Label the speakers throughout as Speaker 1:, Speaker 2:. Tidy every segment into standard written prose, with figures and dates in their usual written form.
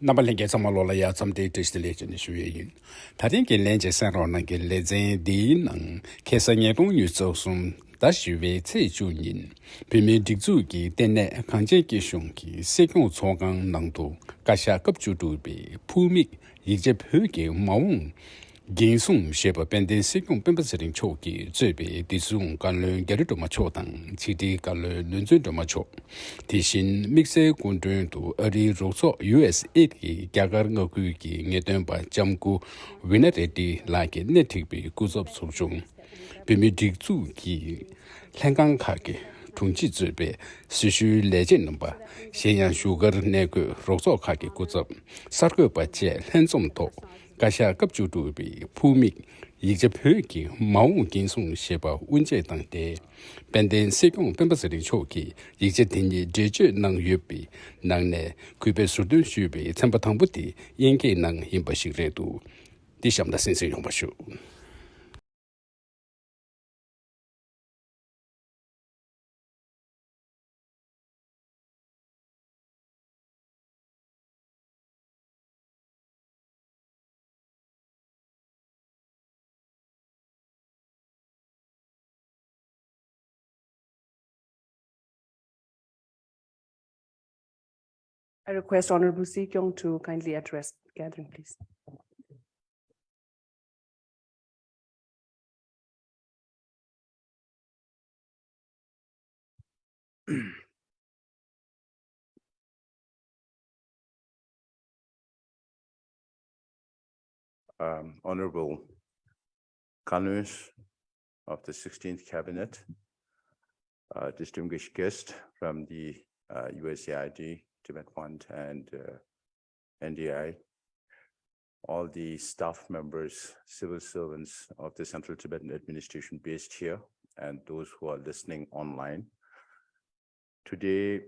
Speaker 1: Nabalenge Samalola ya someday distillation is Shuyin. Tarinki Lenge Saron and Lezen Dean and Kesanyakun Yusosum, Dashuve Tse Junin, Pime Dixuki, Dene Kanjeki Shunki, Second Sogang Nangdo, Kasha Kapjudubi, Pumik, Yijep Hugi, Maung. Ginsung Sheba Bendin Sikung Pimpasing Choki, Zebi, Disung Galu Gerito Machotan, Chidi Galu Nunzundo Macho. Tishin Mixe Gundun to Eri Roso US 8 Gagar Nokuki, Nedemba Jamku, Winnet like Netibi, Guzop Sojung. Pimidik Zuki, Langang Kaki. Tungchi zube, sishu leje number, Xianyang sugar nego, roso kaki guzab, sargo bache, handsome to, Gasha kapjudubi, pumik, yijab hoki, maung ginsung sheba, unje tangde, Benden sekong pimpasari choki, yijab tingi jeje nang yubi, nang ne, kube sudun shubi, tsambatangbuti, yenge nang himbashik redu, Dishamda sensei yombashu.
Speaker 2: I request Honorable Si Kyung to kindly address the gathering, please.
Speaker 3: Honorable Conveners of the 16th Cabinet, distinguished guests from the USAID, Tibet Fund, and NDI, all the staff members, civil servants of the Central Tibetan Administration based here, and those who are listening online. Today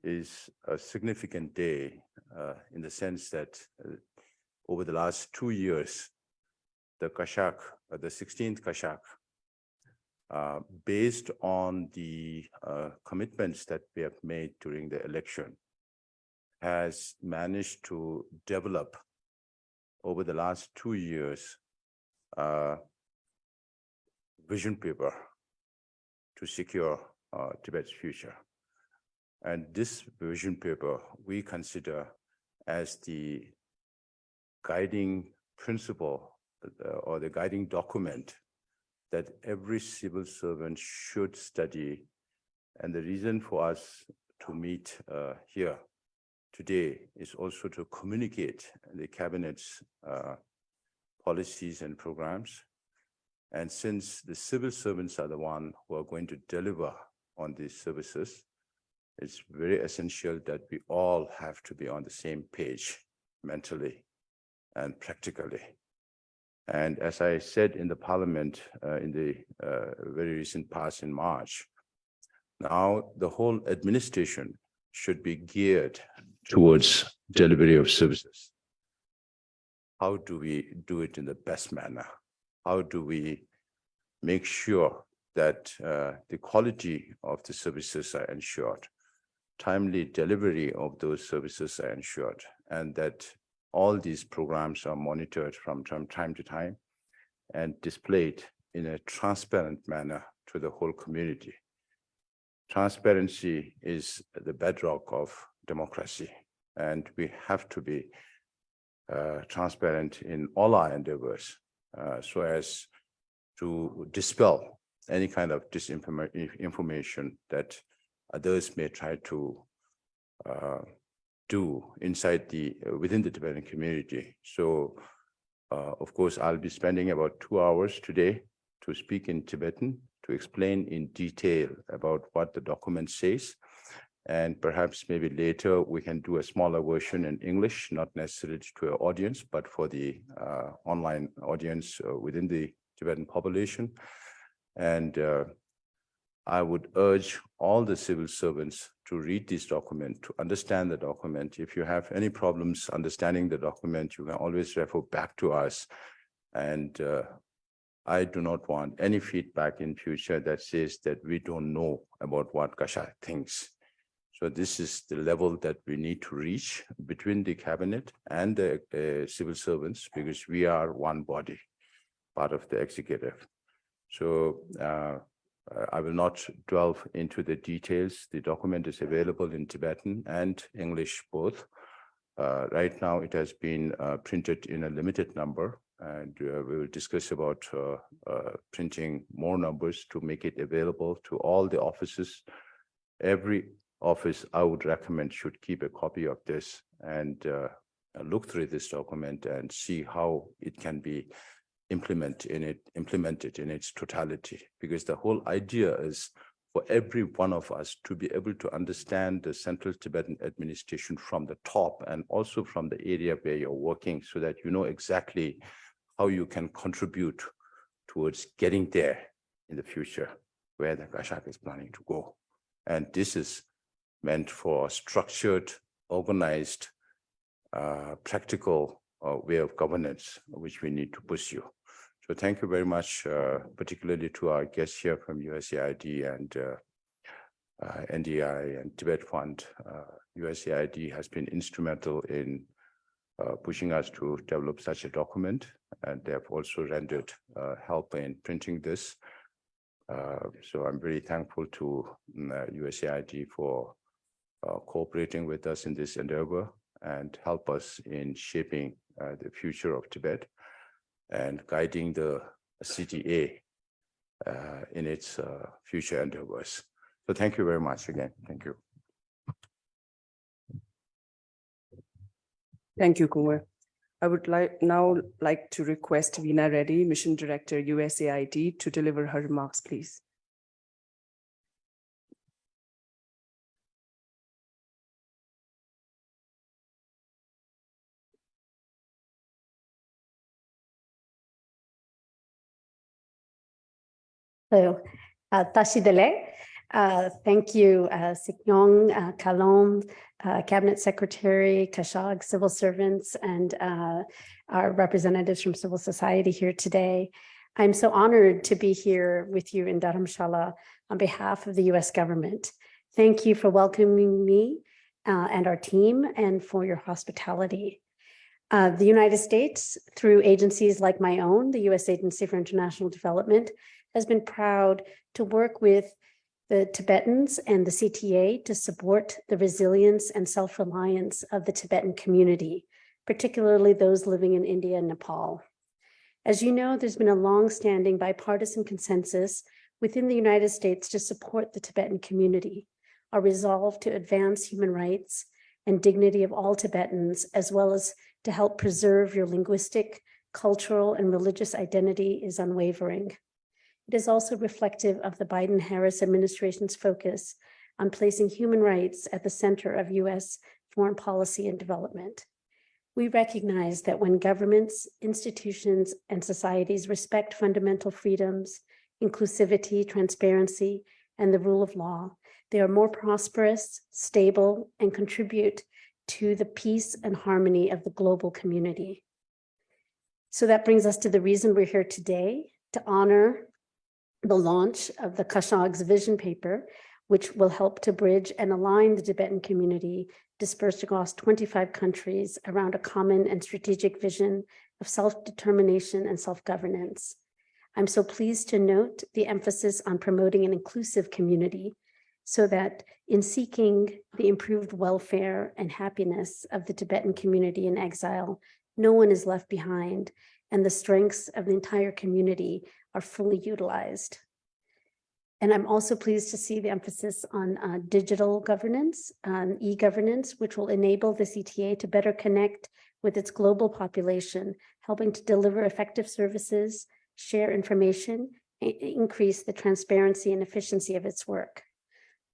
Speaker 3: is a significant day in the sense that over the last 2 years, the Kashag, the 16th Kashag, based on the commitments that we have made during the election, has managed to develop over the last 2 years vision paper to secure Tibet's future. And this vision paper we consider as the guiding principle or the guiding document that every civil servant should study. And the reason for us to meet here today is also to communicate the cabinet's policies and programs. And since the civil servants are the ones who are going to deliver on these services, it's very essential that we all have to be on the same page mentally and practically. And as I said in the parliament in the very recent past in March, now the whole administration should be geared towards delivery of services. How do we do it in the best manner? How do we make sure that the quality of the services are ensured, timely delivery of those services are ensured, and that all these programs are monitored from time to time and displayed in a transparent manner to the whole community. Transparency is the bedrock of democracy, and we have to be transparent in all our endeavors so as to dispel any kind of disinformation that others may try to do inside within the Tibetan community. So, of course, I'll be spending about 2 hours today to speak in Tibetan, to explain in detail about what the document says. And perhaps maybe later we can do a smaller version in English, not necessarily to our audience, but for the online audience within the Tibetan population. And I would urge all the civil servants to read this document, to understand the document. If you have any problems understanding the document, you can always refer back to us. And I do not want any feedback in future that says that we don't know about what Kashag thinks. So this is the level that we need to reach between the cabinet and the civil servants, because we are one body, part of the executive. So I will not delve into the details. The document is available in Tibetan and English both. Right now, it has been printed in a limited number, and we will discuss about printing more numbers to make it available to all the offices. Every office, I would recommend, should keep a copy of this and look through this document and see how it can be implemented in its totality, because the whole idea is for every one of us to be able to understand the Central Tibetan administration from the top and also from the area where you're working, so that you know exactly how you can contribute towards getting there in the future, where the Kashag is planning to go. And this is meant for structured, organized, practical way of governance, which we need to pursue. So thank you very much, particularly to our guests here from USAID and NDI and Tibet Fund. USAID has been instrumental in pushing us to develop such a document, and they have also rendered help in printing this. So I'm very thankful to USAID for cooperating with us in this endeavor and help us in shaping the future of Tibet and guiding the CTA in its future endeavors. So thank you very much again. Thank you.
Speaker 2: Thank you, Kumar. I would now like to request Veena Reddy, Mission Director, USAID, to deliver her remarks, please.
Speaker 4: So, Tashidele, thank you, Siknyong, Kalom, Cabinet Secretary, Kashag, civil servants, and our representatives from civil society here today. I'm so honored to be here with you in Dharamshala on behalf of the US government. Thank you for welcoming me and our team, and for your hospitality. The United States, through agencies like my own, the US Agency for International Development, has been proud to work with the Tibetans and the CTA to support the resilience and self-reliance of the Tibetan community, particularly those living in India and Nepal. As you know, there's been a long-standing bipartisan consensus within the United States to support the Tibetan community, our resolve to advance human rights and dignity of all Tibetans, as well as to help preserve your linguistic, cultural, and religious identity is unwavering. It is also reflective of the Biden-Harris administration's focus on placing human rights at the center of US foreign policy and development. We recognize that when governments, institutions, and societies respect fundamental freedoms, inclusivity, transparency, and the rule of law, they are more prosperous, stable, and contribute to the peace and harmony of the global community. So that brings us to the reason we're here today, to honor the launch of the Kashag's vision paper, which will help to bridge and align the Tibetan community dispersed across 25 countries around a common and strategic vision of self-determination and self-governance. I'm so pleased to note the emphasis on promoting an inclusive community, so that in seeking the improved welfare and happiness of the Tibetan community in exile, no one is left behind, and the strengths of the entire community are fully utilized. And I'm also pleased to see the emphasis on digital governance, e-governance, which will enable the CTA to better connect with its global population, helping to deliver effective services, share information, and increase the transparency and efficiency of its work.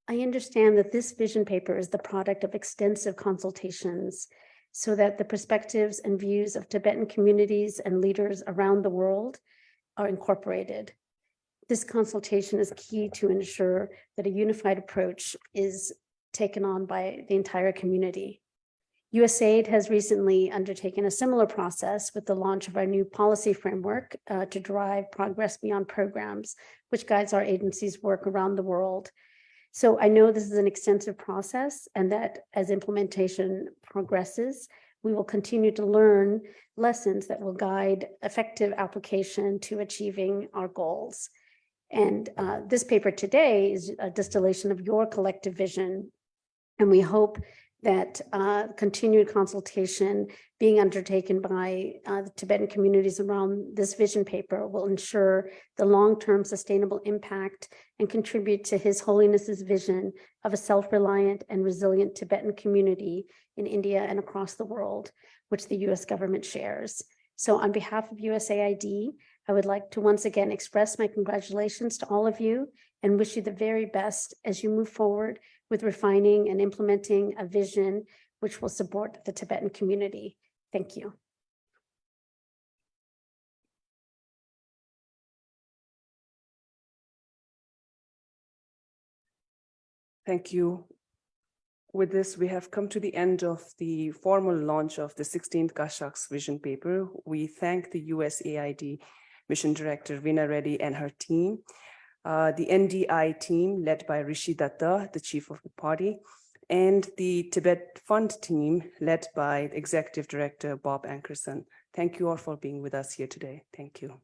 Speaker 4: I understand that this vision paper is the product of extensive consultations, so that the perspectives and views of Tibetan communities and leaders around the world are incorporated. This consultation is key to ensure that a unified approach is taken on by the entire community. USAID has recently undertaken a similar process with the launch of our new policy framework to drive progress beyond programs, which guides our agency's work around the world. So I know this is an extensive process, and that as implementation progresses, we will continue to learn lessons that will guide effective application to achieving our goals. And this paper today is a distillation of your collective vision. And we hope that continued consultation being undertaken by the Tibetan communities around this vision paper will ensure the long-term sustainable impact and contribute to His Holiness's vision of a self-reliant and resilient Tibetan community in India and across the world, which the US government shares. So on behalf of USAID, I would like to once again express my congratulations to all of you and wish you the very best as you move forward with refining and implementing a vision which will support the Tibetan community. Thank you.
Speaker 2: Thank you. With this, we have come to the end of the formal launch of the 16th Kashag's vision paper. We thank the USAID Mission Director Veena Reddy and her team, the NDI team led by Rishi Datta, the chief of the party, and the Tibet Fund team led by Executive Director Bob Ankerson. Thank you all for being with us here today. Thank you.